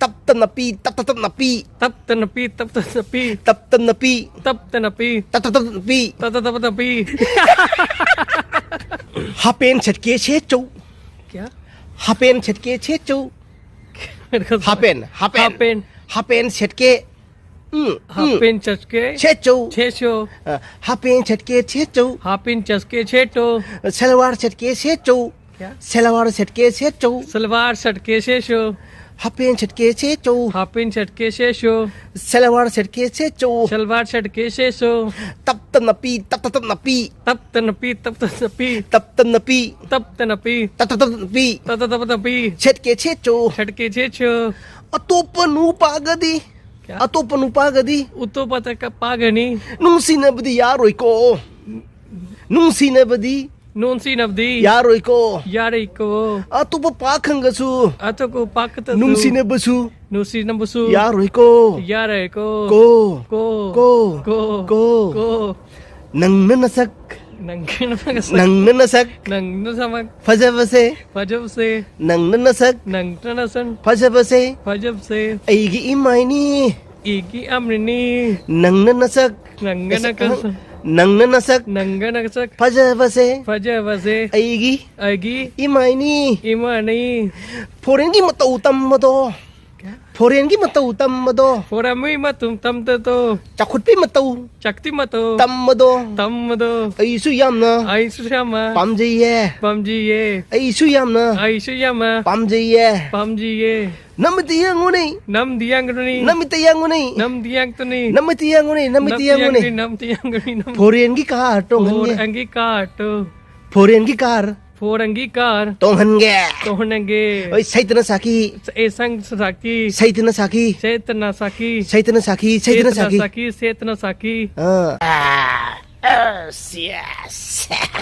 tap tanapi tap tap tanapi tap tanapi tap tanapi tap tanapi tap tanapi tap tap tanapi tap tanapi हापेन छटके छे चौ क्या हापेन छटके छे चौ हापेन हापेन हापेन हापेन छटके हापेन चस्के छे चौ छेशो हापेन छटके छे चौ हापेन चस्के छेटो सलवार छटके छे चौ क्या सलवार छटके छे चौ सलवार छटके शेषो हापेन छटके छे चौ हापेन छटके शेषो सलवार छटके छे चौ सलवार छटके शेषो तप तनापी तप तप तनापी तप तनपी तप तनपी तप तनापी तप तनपी तप तप तनापी तप तनपी छटके छे चौ छटके शेषो अतोपनु पागदी क्या अतोपनु पागदी उतोपतक पागनी नुंसिनबदी यारोइको नुंसिनबदी नोनसी नबदी यारोइको यारेको अतोप पाखंगसु अतको पाकत नुंसिनबसु नुसी नबसु यारोइको यारेको को को को को को को नंगननसक नंगनसक नंगननसक नंगनसमक फजबसे फजब से नंगननसक नंगनसन फजबसे फजब से अईगी इमाइनी इगी अमृनी नंगननसक नंगनकस नंगननसक नंगनसक फजबसे फजब से अईगी अगी इमाइनी इमानी फोरेनगी मतौ तम्मदो क्या फोरेनगी मतौ तम्मदो फोरमी मतुम तमतो चाखुटपी मतौ शक्ति मतो तम्मदो तमदो अईसु यामना आईसुयामा पामजैये पमजीये अईसु यामना आईसुयामा पामजैये पमजीये नमतियांगुनी नम दियांगनी नमतियांगुनी नम दियांगनी नमतियांगुनी नमतियांगुनी नम दियांगनी नम फोरेनगी कार टोंगनगे अंगी काट फोरेनगी कार फोर अंगीकार टोंगनगे तोहनगे ओय सैतना साकी एसंग साकी सैतना साकी चेतना साकी सैतना साकी सैतना साकी साकी चेतना साकी yes